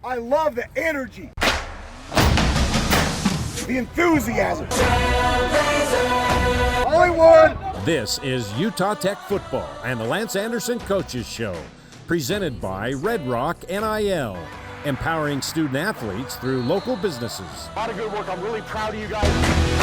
I love the energy, the enthusiasm. Hollywood! This is Utah Tech Football and the Lance Anderson Coaches Show, presented by Red Rock NIL, empowering student athletes through local businesses. A lot of good work. I'm really proud of you guys.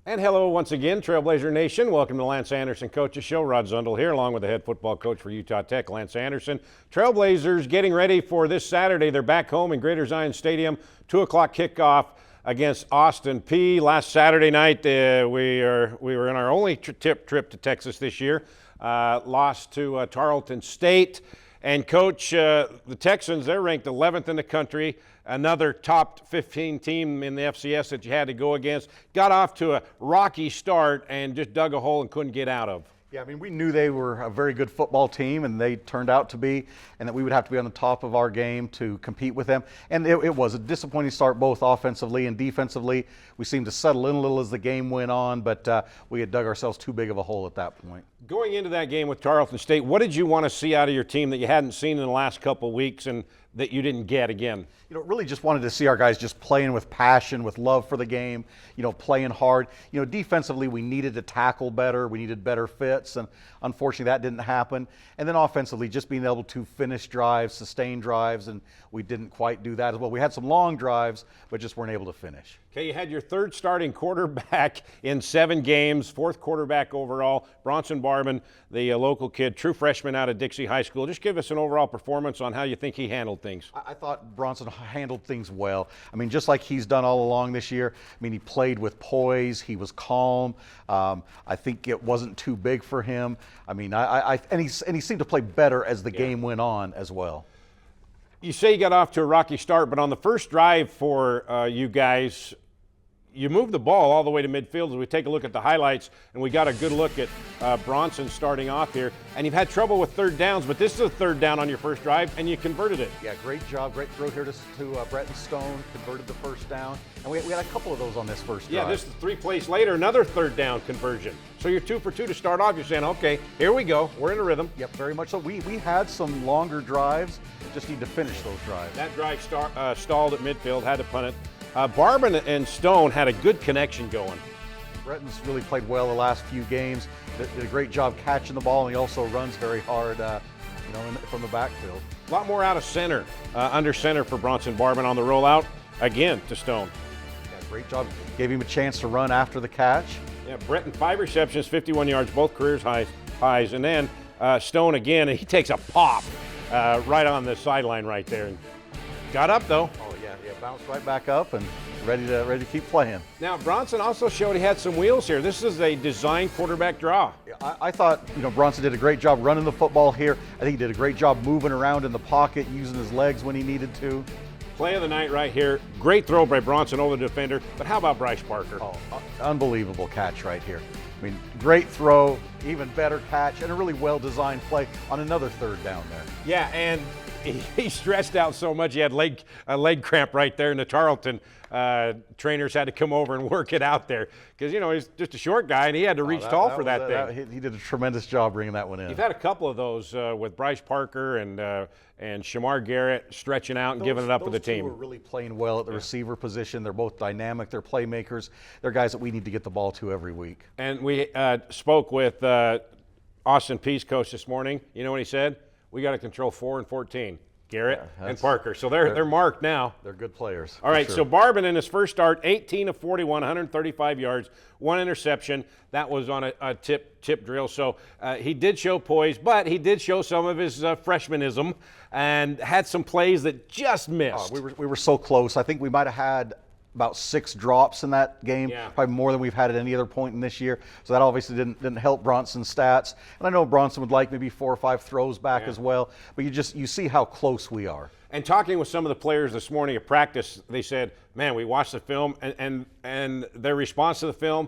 And hello once again, Trailblazer Nation. Welcome to the Lance Anderson Coaches Show. Rod Zundel here, along with the head football coach for Utah Tech, Lance Anderson. Trailblazers getting ready for this Saturday. They're back home in Greater Zion Stadium, 2 o'clock kickoff against Austin Peay. Last Saturday night, we were in our only trip to Texas this year. Lost to Tarleton State. And Coach, the Texans, they're ranked 11th in the country. Another top 15 team in the FCS that you had to go against. Got off to a rocky start and just dug a hole and couldn't get out of. Yeah, I mean, we knew they were a very good football team, and they turned out to be, and that we would have to be on the top of our game to compete with them. And it was a disappointing start both offensively and defensively. We seemed to settle in a little as the game went on, but we had dug ourselves too big of a hole at that point. Going into that game with Tarleton State, what did you want to see out of your team that you hadn't seen in the last couple of weeks and that you didn't get again? You know, really just wanted to see our guys just playing with passion, with love for the game, you know, playing hard. You know, defensively, we needed to tackle better. We needed better fits, and unfortunately that didn't happen. And then offensively, just being able to finish drives, sustain drives, and we didn't quite do that as well. We had some long drives, but just weren't able to finish. Okay, you had your third starting quarterback in 7 games, fourth quarterback overall, Bronson Barban, the local kid, true freshman out of Dixie High School. Just give us an overall performance on how you think he handled things. I thought Bronson handled things well. I mean, just like he's done all along this year. I mean, he played with poise. He was calm. I think it wasn't too big for him. I mean, and he seemed to play better as the game went on as well. You say you got off to a rocky start, but on the first drive for you guys, you moved the ball all the way to midfield. As we take a look at the highlights, and we got a good look at Bronson starting off here. And you've had trouble with third downs, but this is a third down on your first drive, and you converted it. Yeah, great job. Great throw here to Bretton Stone, converted the first down. And we had a couple of those on this first drive. Yeah, this is 3 plays later, another third down conversion. So you're 2 for 2 to start off. You're saying, okay, here we go. We're in a rhythm. Yep, very much so. We had some longer drives. Just need to finish those drives. That drive stalled at midfield, had to punt it. Barban and Stone had a good connection going. Bretton's really played well the last few games. Did a great job catching the ball, and he also runs very hard, from the backfield. A lot more out of center, under center for Bronson Barban on the rollout, again to Stone. Yeah, great job. Gave him a chance to run after the catch. Yeah, Bretton 5 receptions, 51 yards, both careers highs. And then Stone again, and he takes a pop right on the sideline right there. And got up though. Oh yeah, bounced right back up and ready to keep playing. Now Bronson also showed he had some wheels here. This is a designed quarterback draw. I thought Bronson did a great job running the football here. I think he did a great job moving around in the pocket, using his legs when he needed to. Play of the night right here. Great throw by Bronson over the defender. But how about Bryce Parker? Oh, unbelievable catch right here. I mean, great throw, even better catch, and a really well-designed play on another third down there. Yeah, and he stressed out so much he had a leg cramp right there, and the Tarleton trainers had to come over and work it out there because he's just a short guy and he had to reach tall for that thing. He did a tremendous job bringing that one in. You've had a couple of those with Bryce Parker and Shamar Garrett stretching out and giving it up to the team. Those two are really playing well at the receiver position. They're both dynamic. They're playmakers. They're guys that we need to get the ball to every week. And we spoke with Austin Peay's coach this morning. You know what he said? We got to control 4 and 14. Garrett and Parker. So they're marked now. They're good players. All right, so Barban in his first start, 18 of 41, 135 yards, 1 interception. That was on a tip drill. So he did show poise, but he did show some of his freshmanism and had some plays that just missed. We were so close. I think we might have had about 6 drops in that game, probably more than we've had at any other point in this year. So that obviously didn't help Bronson's stats. And I know Bronson would like maybe 4 or 5 throws back as well, but you see how close we are. And talking with some of the players this morning at practice, they said, man, we watched the film, and their response to the film,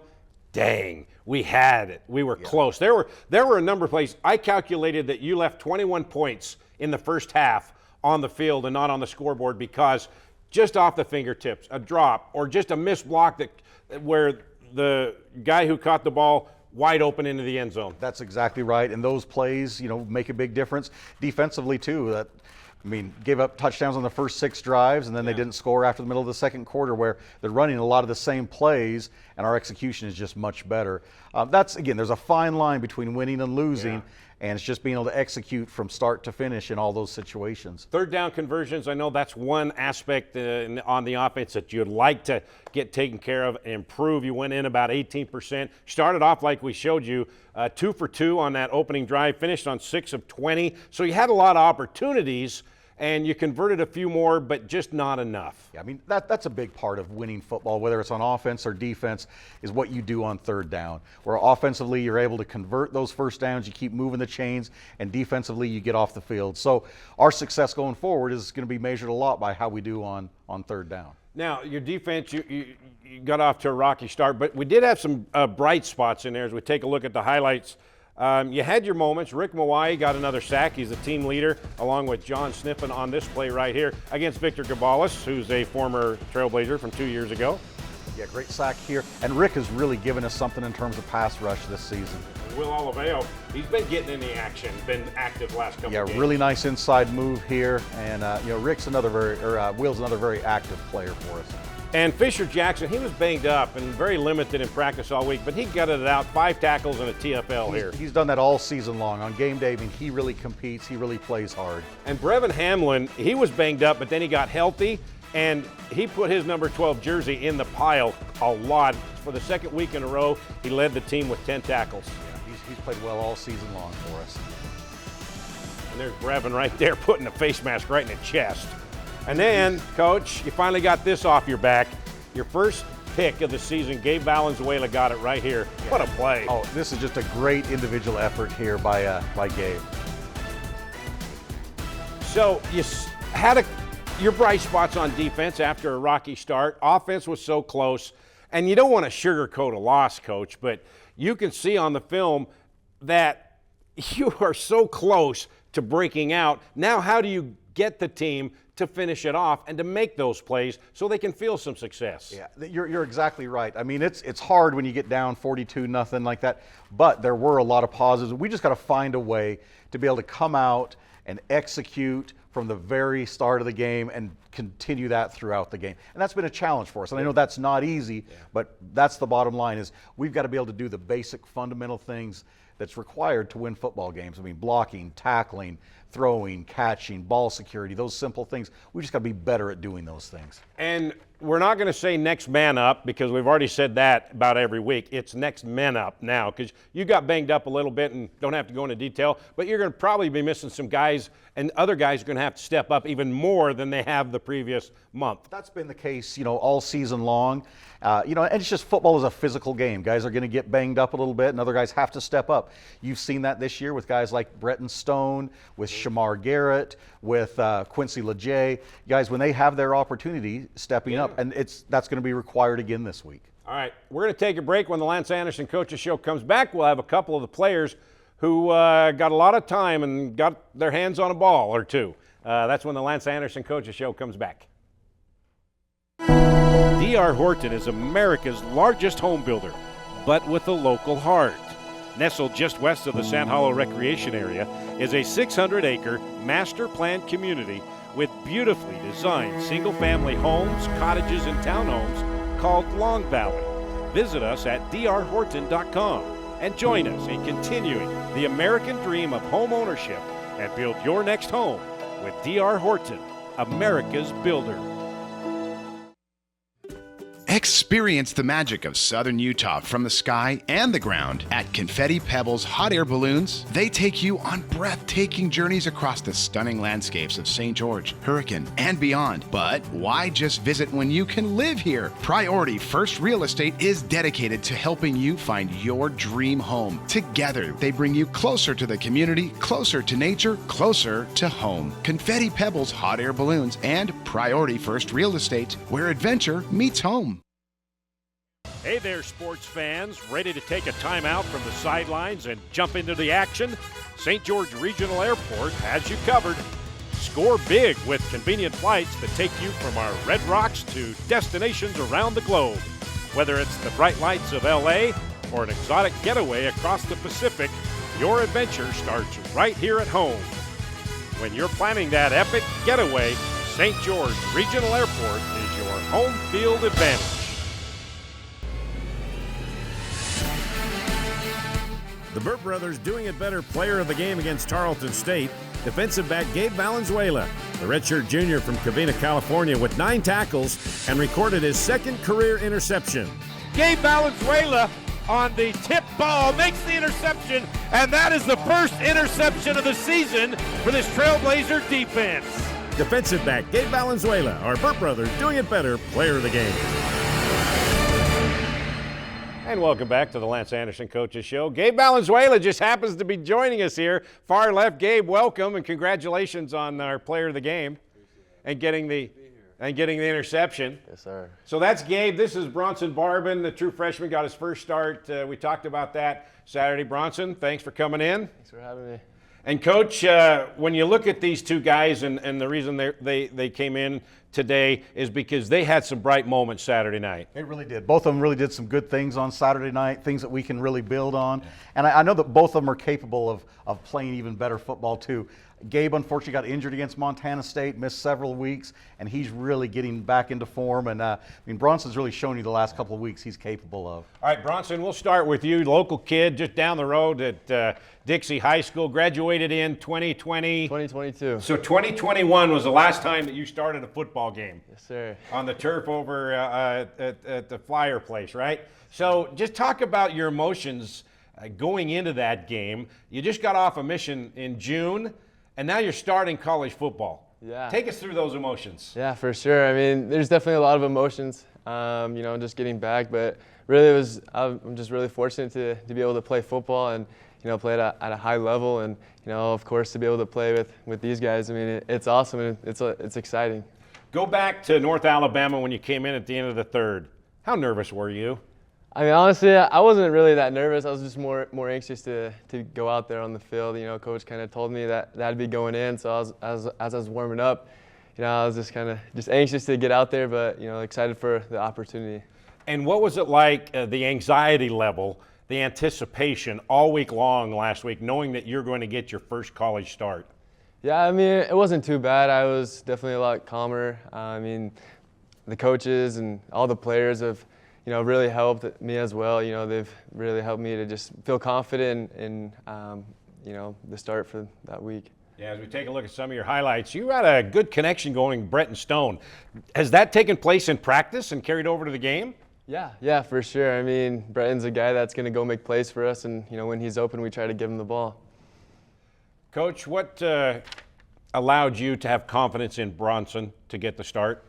dang, we had it. We were close. There were a number of plays. I calculated that you left 21 points in the first half on the field and not on the scoreboard because just off the fingertips, a drop, or just a missed block where the guy who caught the ball wide open into the end zone. That's exactly right. And those plays, make a big difference. Defensively, too. I mean, gave up touchdowns on the first 6 drives, and then they didn't score after the middle of the second quarter, where they're running a lot of the same plays, and our execution is just much better. That's, again, there's a fine line between winning and losing, and it's just being able to execute from start to finish in all those situations. Third down conversions, I know that's one aspect on the offense that you'd like to get taken care of and improve. You went in about 18%. Started off like we showed you, 2 for 2 on that opening drive, finished on 6 of 20. So you had a lot of opportunities, and you converted a few more, but just not enough. Yeah, I mean, that's a big part of winning football, whether it's on offense or defense, is what you do on third down. Where offensively, you're able to convert those first downs, you keep moving the chains, and defensively, you get off the field. So our success going forward is going to be measured a lot by how we do on third down. Now, your defense, you got off to a rocky start, but we did have some bright spots in there as we take a look at the highlights. You had your moments. Rick Mawai got another sack. He's the team leader, along with John Sniffen on this play right here against Victor Gabalis, who's a former Trailblazer from 2 years ago. Yeah, great sack here. And Rick has really given us something in terms of pass rush this season. Will Oliveo, he's been getting in the action, been active last couple of games. Yeah, really nice inside move here. And, Will's another very active player for us. And Fisher Jackson, he was banged up and very limited in practice all week, but he gutted it out, 5 tackles and a TFL here. He's done that all season long. On game day, I mean, he really competes. He really plays hard. And Brevin Hamlin, he was banged up, but then he got healthy, and he put his number 12 jersey in the pile a lot. For the second week in a row, he led the team with 10 tackles. Yeah, he's played well all season long for us. And there's Brevin right there putting a face mask right in the chest. And then, Coach, you finally got this off your back. Your first pick of the season, Gabe Valenzuela got it right here. Yeah. What a play. Oh, this is just a great individual effort here by Gabe. So you had your bright spots on defense after a rocky start. Offense was so close. And you don't want to sugarcoat a loss, Coach, but you can see on the film that you are so close to breaking out. Now, how do you get the team to finish it off and to make those plays so they can feel some success? Yeah, you're exactly right. I mean, it's hard when you get down 42-0 like that, but there were a lot of positives. We just got to find a way to be able to come out and execute from the very start of the game and continue that throughout the game. And that's been a challenge for us. And I know that's not easy, but that's the bottom line, is we've got to be able to do the basic fundamental things that's required to win football games. I mean, blocking, tackling, throwing, catching, ball security, those simple things. We just got to be better at doing those things. And we're not going to say next man up, because we've already said that about every week. It's next men up now, because you got banged up a little bit and don't have to go into detail, but you're going to probably be missing some guys, and other guys are going to have to step up even more than they have the previous month. That's been the case, all season long. And it's just, football is a physical game. Guys are going to get banged up a little bit, and other guys have to step up. You've seen that this year with guys like Bretton Stone, with Shamar Garrett, with Quincy Leger. Guys, when they have their opportunity, stepping up, and that's going to be required again this week. All right, we're going to take a break. When the Lance Anderson Coaches Show comes back, we'll have a couple of the players who got a lot of time and got their hands on a ball or two. That's when the Lance Anderson Coaches Show comes back. D.R. Horton is America's largest home builder, but with a local heart. Nestled just west of the Sand Hollow Recreation Area is a 600-acre master-planned community with beautifully designed single-family homes, cottages, and townhomes called Long Valley. Visit us at drhorton.com and join us in continuing the American dream of home ownership and build your next home with D.R. Horton, America's builder. Experience the magic of southern Utah from the sky and the ground at Confetti Pebbles Hot Air Balloons. They take you on breathtaking journeys across the stunning landscapes of St. George, Hurricane, and beyond. But why just visit when you can live here? Priority First Real Estate is dedicated to helping you find your dream home. Together, they bring you closer to the community, closer to nature, closer to home. Confetti Pebbles Hot Air Balloons and Priority First Real Estate, where adventure meets home. Hey there, sports fans. Ready to take a timeout from the sidelines and jump into the action? St. George Regional Airport has you covered. Score big with convenient flights that take you from our Red Rocks to destinations around the globe. Whether it's the bright lights of L.A. or an exotic getaway across the Pacific, your adventure starts right here at home. When you're planning that epic getaway, St. George Regional Airport is your home field advantage. The Burt brothers doing it better player of the game against Tarleton State, defensive back Gabe Valenzuela, the redshirt junior from Covina, California, with 9 tackles and recorded his second career interception. Gabe Valenzuela on the tip ball makes the interception, and that is the first interception of the season for this Trailblazer defense. Defensive back Gabe Valenzuela, our Burt brothers doing it better player of the game. And welcome back to the Lance Anderson Coaches Show. Gabe Valenzuela just happens to be joining us here. Far left, Gabe, welcome and congratulations on our player of the game and getting the interception. Yes, sir. So that's Gabe. This is Bronson Barbin, the true freshman, got his first start. We talked about that Saturday. Bronson, thanks for coming in. Thanks for having me. And Coach, when you look at these two guys, and the reason they came in today is because they had some bright moments Saturday night. They really did. Both of them really did some good things on Saturday night, things that we can really build on. And I know that both of them are capable of playing even better football too. Gabe unfortunately got injured against Montana State, missed several weeks, and he's really getting back into form. And Bronson's really shown you the last couple of weeks he's capable of. All right, Bronson, we'll start with you, local kid just down the road at Dixie High School, graduated in 2020. 2022. So 2021 was the last time that you started a football game. Yes, sir. On the turf over at the Flyer place, right? So just talk about your emotions going into that game. You just got off a mission in June, and now you're starting college football. Yeah. Take us through those emotions. Yeah, for sure. I mean, there's definitely a lot of emotions, just getting back. But really, I'm just really fortunate to be able to play football and, play at a high level. And, of course, to be able to play with these guys, I mean, it's awesome and it's exciting. Go back to North Alabama when you came in at the end of the third. How nervous were you? I mean, honestly, I wasn't really that nervous. I was just more anxious to go out there on the field. Coach kind of told me that I'd be going in, so as I was warming up, I was just kind of anxious to get out there, but excited for the opportunity. And what was it like, the anxiety level, the anticipation all week long last week, knowing that you're going to get your first college start? Yeah, I mean, it wasn't too bad. I was definitely a lot calmer. I mean, the coaches and all the players have really helped me as well. They've really helped me to just feel confident in the start for that week. Yeah, as we take a look at some of your highlights, you had a good connection going with Bretton Stone. Has that taken place in practice and carried over to the game? Yeah, for sure. I mean, Bretton's a guy that's going to go make plays for us, and when he's open, we try to give him the ball. Coach, what allowed you to have confidence in Bronson to get the start?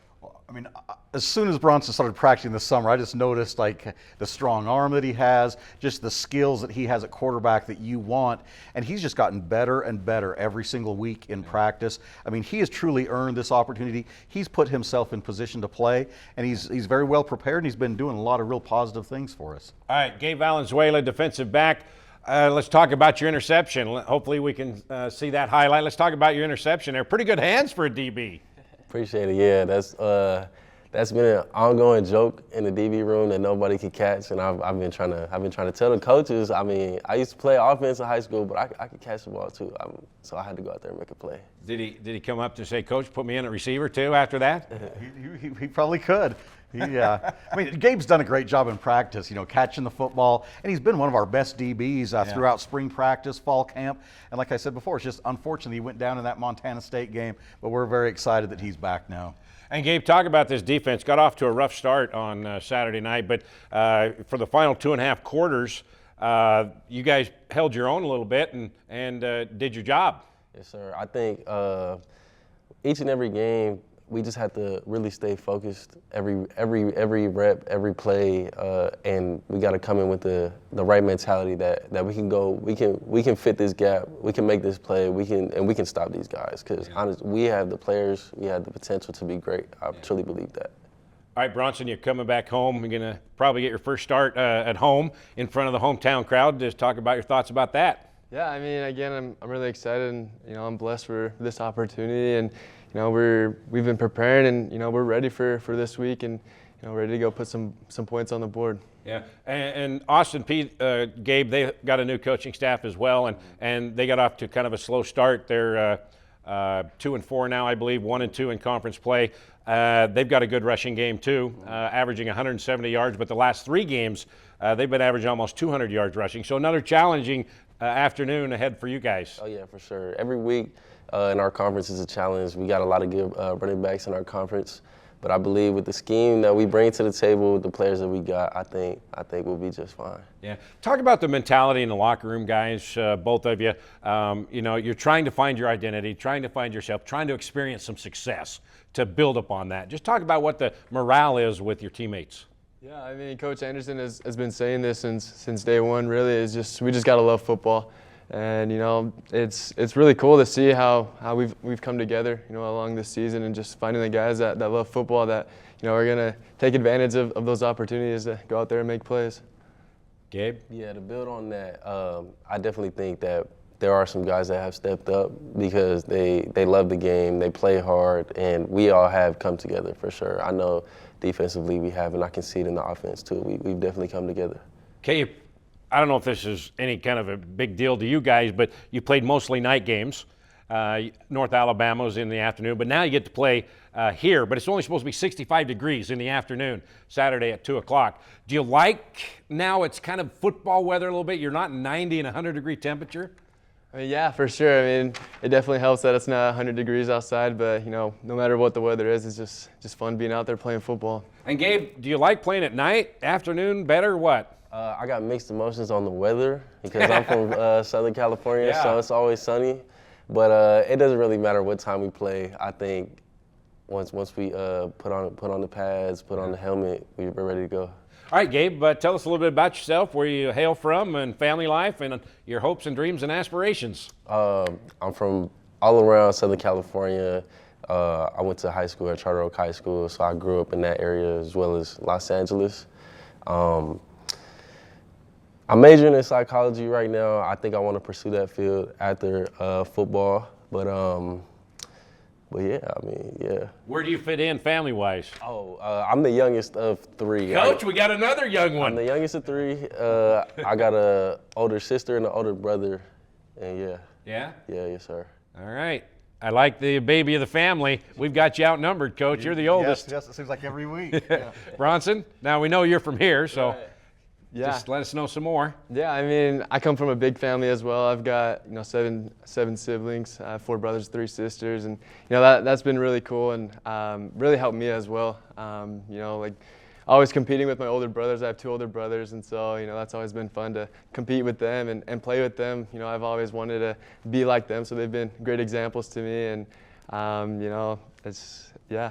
I mean, as soon as Bronson started practicing this summer, I just noticed like the strong arm that he has, just the skills that he has at quarterback that you want, and he's just gotten better and better every single week in practice. I mean, he has truly earned this opportunity. He's put himself in position to play, and he's very well prepared, and he's been doing a lot of real positive things for us. All right, Gabe Valenzuela, defensive back. Let's talk about your interception. Hopefully we can see that highlight. Let's talk about your interception there. Pretty good hands for a DB. Appreciate it. Yeah, that's been an ongoing joke in the DB room that nobody could catch, and I've been trying to tell the coaches. I mean, I used to play offense in high school, but I could catch the ball too. So I had to go out there and make a play. Did he come up to say, "Coach, put me in at receiver too"? After that, he probably could. Yeah, I mean, Gabe's done a great job in practice, catching the football, and he's been one of our best DBs throughout spring practice, fall camp, and like I said before, it's just unfortunately he went down in that Montana State game, but we're very excited that he's back now. And Gabe, talk about this defense. Got off to a rough start on Saturday night, but for the final 2.5 quarters, you guys held your own a little bit and did your job. Yes, sir. I think each and every game, we just have to really stay focused every rep, every play, and we got to come in with the right mentality that we can go, we can fit this gap, we can make this play, we can stop these guys because honestly, we have the players, we have the potential to be great. I truly believe that. All right, Bronson, you're coming back home. You're going to probably get your first start at home in front of the hometown crowd. Just talk about your thoughts about that. Yeah, I mean, again, I'm really excited, and I'm blessed for this opportunity, and we've been preparing, and we're ready for this week, and ready to go put some points on the board. Yeah, and Austin Peay, Gabe, they got a new coaching staff as well, and they got off to kind of a slow start. They're 2-4 now, I believe, 1-2 in conference play. They've got a good rushing game too, averaging 170 yards. But the last 3 games, they've been averaging almost 200 yards rushing. So another challenging afternoon ahead for you guys. Oh yeah, for sure. Every week in our conference is a challenge. We got a lot of good running backs in our conference. But I believe with the scheme that we bring to the table, with the players that we got, I think we'll be just fine. Yeah. Talk about the mentality in the locker room, guys, both of you. You know, you're trying to find your identity, trying to find yourself, trying to experience some success to build upon that. Just talk about what the morale is with your teammates. Yeah, I mean, Coach Anderson has been saying this since day one, really. Is just we just got to love football. And you know, it's really cool to see how we've come together, you know, along this season, and just finding the guys that love football, that you know are gonna take advantage of those opportunities to go out there and make plays. Gabe? Yeah, to build on that, I definitely think that there are some guys that have stepped up because they love the game, they play hard, and we all have come together for sure. I know defensively we have, and I can see it in the offense too. We've definitely come together. Okay. I don't know if this is any kind of a big deal to you guys, but you played mostly night games. North Alabama's in the afternoon, but now you get to play here, but it's only supposed to be 65 degrees in the afternoon, Saturday at 2 o'clock. Do you like now it's kind of football weather a little bit? You're not 90 and 100-degree temperature? I mean, yeah, for sure. I mean, it definitely helps that it's not 100 degrees outside, but you know, no matter what the weather is, it's just fun being out there playing football. And Gabe, do you like playing at night, afternoon, better, what? I got mixed emotions on the weather because I'm from Southern California, Yeah. so it's always sunny. But it doesn't really matter what time we play. I think once we put on the pads, put on the helmet, we're ready to go. All right, Gabe, tell us a little bit about yourself, where you hail from, and family life, and your hopes and dreams and aspirations. I'm from all around Southern California. I went to high school at Charter Oak High School, so I grew up in that area as well as Los Angeles. I'm majoring in psychology right now. I think I want to pursue that field after football, but yeah, I mean, yeah. Where do you fit in family-wise? I'm the youngest of 3. Coach, we got another young one. I'm the youngest of 3. I got an older sister and an older brother, and yeah. Yeah? Yeah, yes, sir. All right. I like the baby of the family. We've got you outnumbered, Coach. You're the oldest. Yes, it seems like every week. Yeah. Bronson, now we know you're from here, so Right. Yeah. just let us know some more. Yeah, I mean, I come from a big family as well. I've got, you know, seven siblings. I have 4 brothers, 3 sisters, and you know that's been really cool and really helped me as well. You know, like always competing with my older brothers. I have 2 older brothers, and so you know that's always been fun to compete with them and play with them. You know, I've always wanted to be like them, so they've been great examples to me, and you know, it's yeah.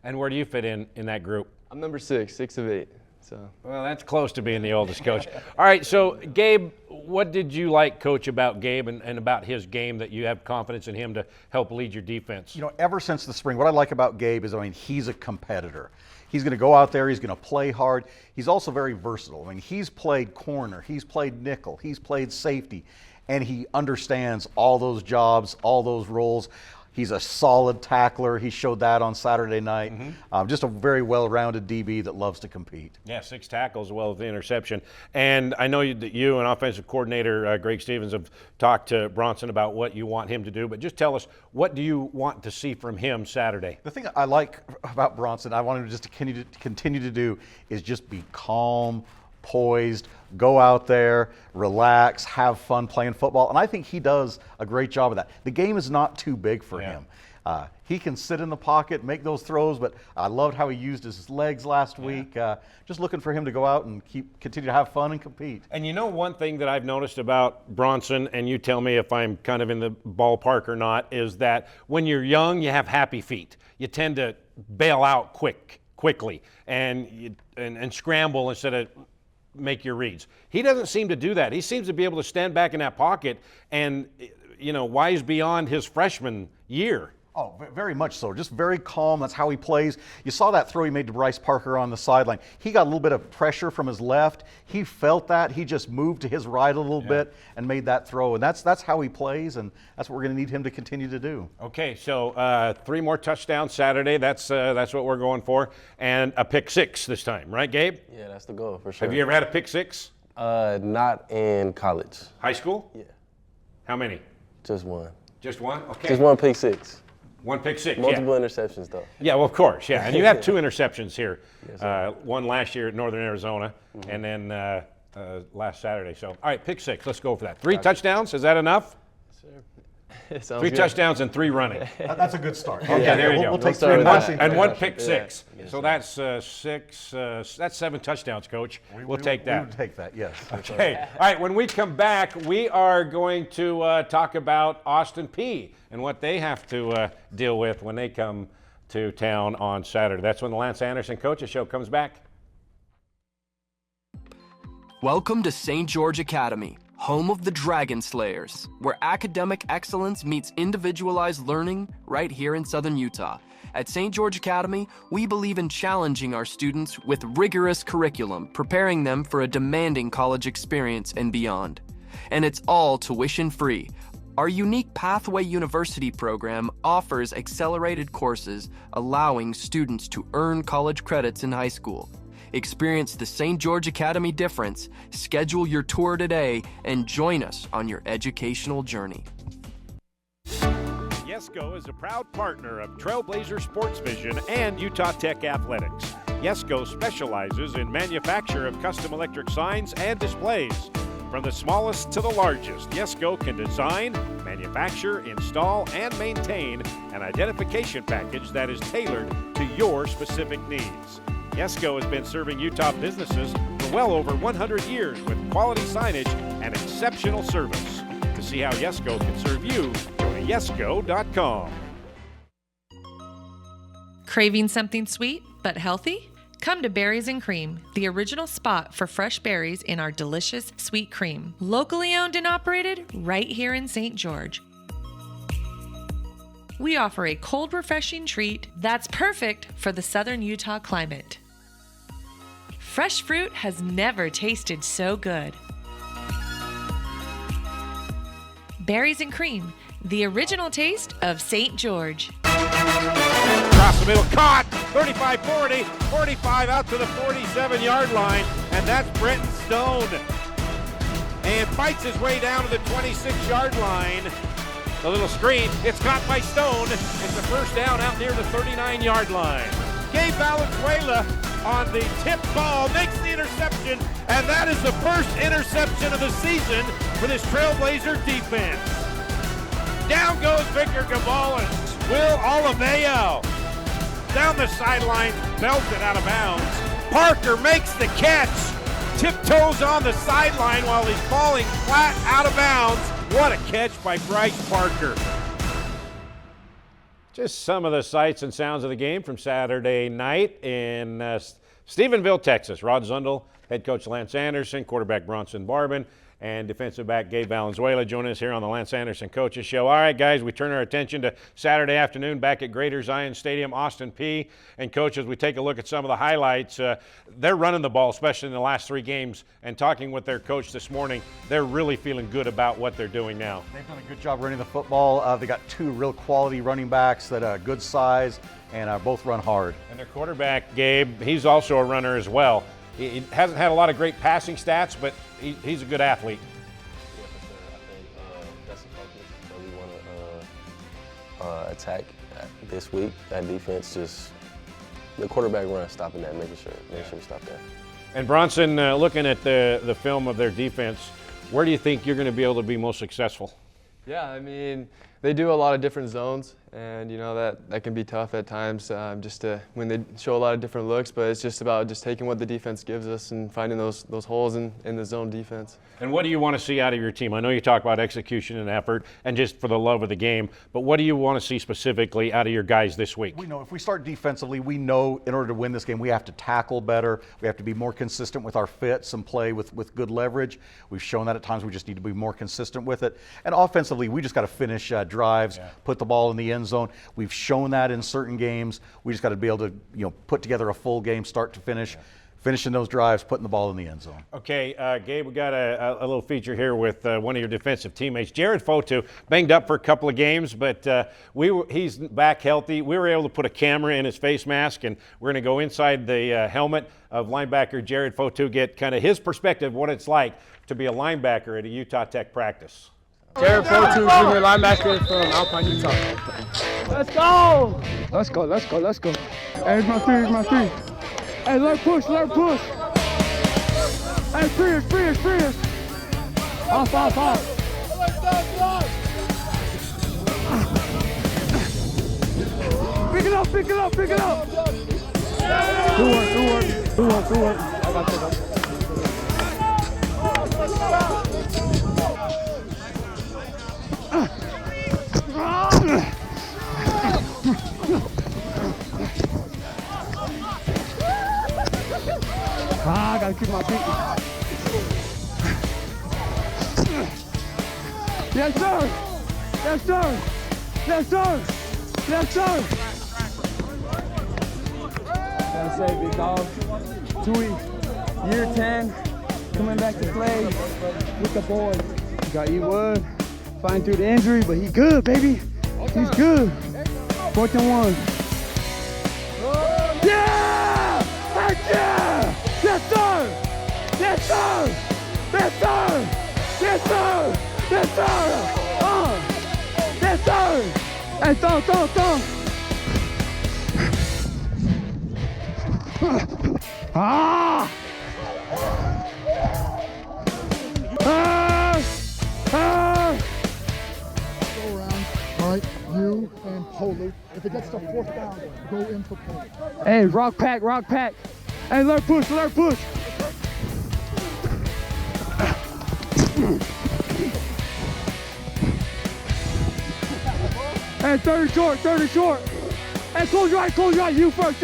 And where do you fit in that group? I'm number 6 of 8. So. Well, that's close to being the oldest, Coach. All right, so Gabe, what did you like, Coach, about Gabe and about his game that you have confidence in him to help lead your defense? You know, ever since the spring, what I like about Gabe is, I mean, he's a competitor. He's going to go out there, he's going to play hard. He's also very versatile. I mean, he's played corner, he's played nickel, he's played safety, and he understands all those jobs, all those roles. He's a solid tackler. He showed that on Saturday night. Just a very well-rounded DB that loves to compete. Yeah, 6 tackles as well as the interception. And I know that you and offensive coordinator Greg Stevens have talked to Bronson about what you want him to do, but just tell us, what do you want to see from him Saturday? The thing I like about Bronson, I want him just to continue to do, is just be calm, poised, go out there, relax, have fun playing football. And I think he does a great job of that. The game is not too big for him. He can sit in the pocket, make those throws, but I loved how he used his legs last week. Just looking for him to go out and continue to have fun and compete. And you know one thing that I've noticed about Bronson, and you tell me if I'm kind of in the ballpark or not, is that when you're young, you have happy feet. You tend to bail out quickly and scramble instead of make your reads. He doesn't seem to do that. He seems to be able to stand back in that pocket and, you know, wise beyond his freshman year. Oh, very much so. Just very calm. That's how he plays. You saw that throw he made to Bryce Parker on the sideline. He got a little bit of pressure from his left. He felt that. He just moved to his right a little bit and made that throw. And that's how he plays, and that's what we're going to need him to continue to do. Okay, so 3 more touchdowns Saturday. That's what we're going for. And a pick 6 this time, right, Gabe? Yeah, that's the goal for sure. Have you ever had a pick 6? Not in college. High school? Yeah. How many? Just 1. Just one? Okay. Just one pick six. One pick six. Multiple interceptions though. Yeah, well, of course, yeah. And you have 2 interceptions here. Yes, one last year at Northern Arizona, and then last Saturday. So, all right, pick 6. Let's go for that. 3 touchdowns. Is that enough? Sounds 3 good. touchdowns and 3 running. That's a good start. Okay, there you go. We'll take start 3 with passing. that. And one pick 6. So that's 6. That's 7 touchdowns, Coach. We'll take that. We would take that, yes. Okay. All right. When we come back, we are going to talk about Austin Peay and what they have to deal with when they come to town on Saturday. That's when the Lance Anderson Coaches Show comes back. Welcome to St. George Academy, home of the Dragon Slayers, where academic excellence meets individualized learning right here in Southern Utah. At St. George Academy, we believe in challenging our students with rigorous curriculum, preparing them for a demanding college experience and beyond. And it's all tuition free. Our unique Pathway University program offers accelerated courses, allowing students to earn college credits in high school. Experience the St. George Academy difference, schedule your tour today, and join us on your educational journey. Yesco is a proud partner of Trailblazer Sports Vision and Utah Tech Athletics. Yesco specializes in manufacture of custom electric signs and displays. From the smallest to the largest, Yesco can design, manufacture, install, and maintain an identification package that is tailored to your specific needs. Yesco has been serving Utah businesses for well over 100 years with quality signage and exceptional service. To see how Yesco can serve you, go to yesco.com. Craving something sweet but healthy? Come to Berries and Cream, the original spot for fresh berries in our delicious sweet cream. Locally owned and operated right here in St. George. We offer a cold, refreshing treat that's perfect for the southern Utah climate. Fresh fruit has never tasted so good. Berries and Cream, the original taste of St. George. Across the middle, caught, 35-40, 45 out to the 47-yard line, and that's Brenton Stone. And fights his way down to the 26-yard line. The little screen, it's caught by Stone. It's a first down out near the 39-yard line. Gabe Valenzuela on the tip ball makes the interception, and that is the first interception of the season for this Trailblazer defense. Down goes Victor Gabal and Will Oliveo. Down the sideline, belted out of bounds. Parker makes the catch. Tiptoes on the sideline while he's falling flat out of bounds. What a catch by Bryce Parker. Just some of the sights and sounds of the game from Saturday night in Stephenville, Texas. Rod Zundel, head coach Lance Anderson, quarterback Bronson Barbin, and defensive back Gabe Valenzuela joining us here on the Lance Anderson Coaches Show. All right, guys, we turn our attention to Saturday afternoon back at Greater Zion Stadium, Austin Peay. And, coaches, we take a look at some of the highlights. They're running the ball, especially in the last 3 games, and talking with their coach this morning, they're really feeling good about what they're doing now. They've done a good job running the football. They got 2 real quality running backs that are good size and both run hard. And their quarterback, Gabe, he's also a runner as well. He hasn't had a lot of great passing stats, but he's a good athlete. Yeah, for sure. I think that's the focus that we want to attack this week. That defense, just the quarterback run, stopping that, making sure we stop that. And Bronson, looking at the film of their defense, where do you think you're going to be able to be most successful? Yeah, I mean, they do a lot of different zones, and you know that can be tough at times, when they show a lot of different looks. But it's just about taking what the defense gives us and finding those holes in the zone defense. And what do you want to see out of your team? I know you talk about execution and effort, and just for the love of the game. But what do you want to see specifically out of your guys this week? We know if we start defensively, we know in order to win this game, we have to tackle better. We have to be more consistent with our fits and play with good leverage. We've shown that at times. We just need to be more consistent with it. And offensively, we just got to finish drives, put the ball in the end zone. We've shown that in certain games. We just got to be able to put together a full game, start to finish. Finishing those drives, putting the ball in the end zone. Okay, Gabe, we got a little feature here with one of your defensive teammates, Jared Fotu, banged up for a couple of games, but he's back healthy. We were able to put a camera in his face mask, and we're going to go inside the helmet of linebacker Jared Fotu, get kind of his perspective of what it's like to be a linebacker at a Utah Tech practice. Jared Fotu, junior linebacker from Alpine, Utah. Let's go! Let's go, let's go, let's go. Hey, here's my three, here's my three. Hey, let push, let push. Hey, free us, free us, free us. Off, off, off. Pick it up, pick it up, pick it up. Good work, good work, good work, good work. I got this. I gotta keep my feet. Yes, sir. Yes, sir. Yes, sir. Yes, sir. Gotta say, big dog. 2 weeks. Year 10. Coming back to play with the boys. Got E-Wood. Fighting through the injury, but he good, baby. He's good. 4th and 1. Yeah! Heck yeah! Yes, sir! Yes, sir! Yes, sir! Yes, sir! Yes, sir! Yes, sir! Hey, throw! Ah! Go around, all right, you and Polu. If it gets to 4th down, go in for Polu. Hey, rock pack. Hey, let push. Hey, 30 short. Hey, close your eyes, you first.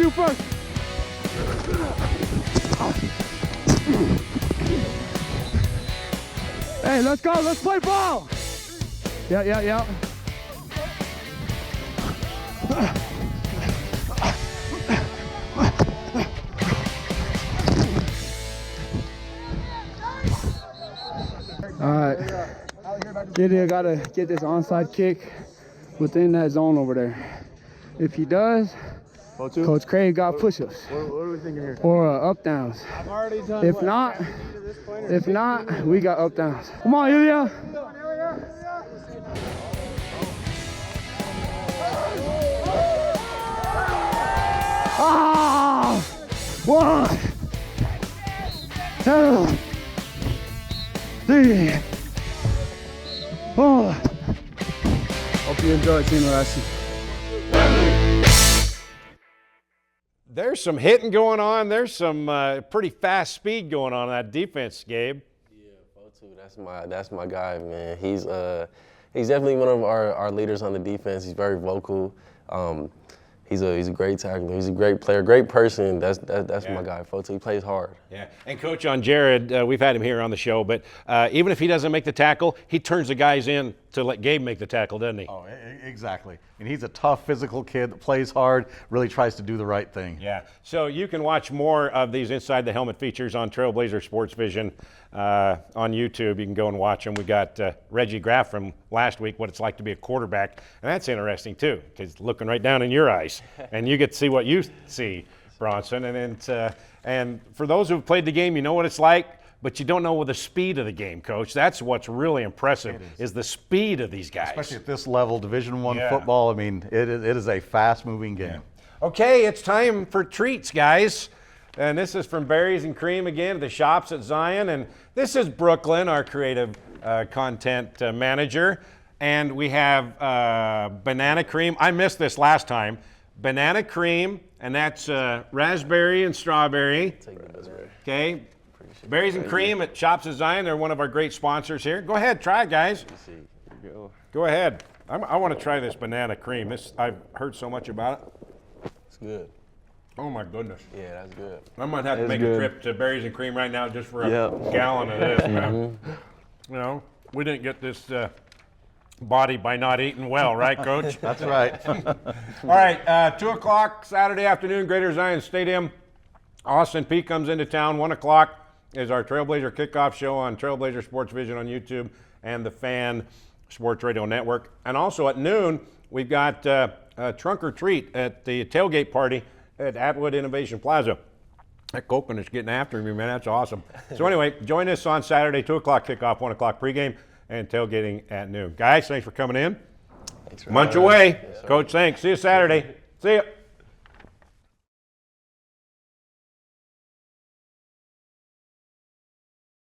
Hey, let's go, let's play ball. Yeah. All right, Gideon gotta get this onside kick within that zone over there. If he does, Coach Craig got push-ups. What are we thinking here? Or up downs. I've already done If not, we got up downs. Come on, Ilya. Ah! 1, 2, 3, 4. Hope you enjoyed seeing what I see. There's some hitting going on. There's some pretty fast speed going on in that defense, Gabe. Yeah, Fotu, that's my guy, man. He's definitely one of our leaders on the defense. He's very vocal. He's a great tackler. He's a great player, great person. That's my guy, Fotu. He plays hard. Yeah, and Coach, on Jared, we've had him here on the show, but even if he doesn't make the tackle, he turns the guys in to let Gabe make the tackle, doesn't he? Oh, exactly. And he's a tough, physical kid that plays hard, really tries to do the right thing. Yeah, so you can watch more of these Inside the Helmet features on Trailblazer Sports Vision on YouTube. You can go and watch them. We got Reggie Graff from last week, what it's like to be a quarterback, and that's interesting too, because looking right down in your eyes, and you get to see what you see, Bronson. And for those who've played the game, you know what it's like, but you don't know the speed of the game, Coach. That's what's really impressive is the speed of these guys. Especially at this level, Division I football. I mean, it is a fast-moving game. Yeah. Okay, it's time for treats, guys. And this is from Berries and Cream again, the shops at Zion. And this is Brooklyn, our creative content manager. And we have banana cream. I missed this last time. Banana cream, and that's raspberry and strawberry. Okay. Berries and Cream at Shops at Zion. They're one of our great sponsors here. Go ahead, try it, guys. Go ahead. I want to try this banana cream. I've heard so much about it. It's good. Oh my goodness. Yeah, that's good. I might have to make a trip to Berries and Cream right now just for a gallon of this, man. You know, we didn't get this body by not eating well, right, Coach? That's right. All right, 2 o'clock Saturday afternoon, Greater Zion Stadium. Austin Peay comes into town. 1 o'clock is our Trailblazer kickoff show on Trailblazer Sports Vision on YouTube and the Fan Sports Radio Network. And also at noon, we've got a trunk or treat at the tailgate party at Atwood Innovation Plaza. That coconut's getting after me, man. That's awesome. So anyway, join us on Saturday, 2 o'clock kickoff, 1 o'clock pregame. and tailgating at noon. Guys, thanks for coming in. Thanks for Munch having us. away. Yes, sir. Coach, thanks. See you Saturday. See you.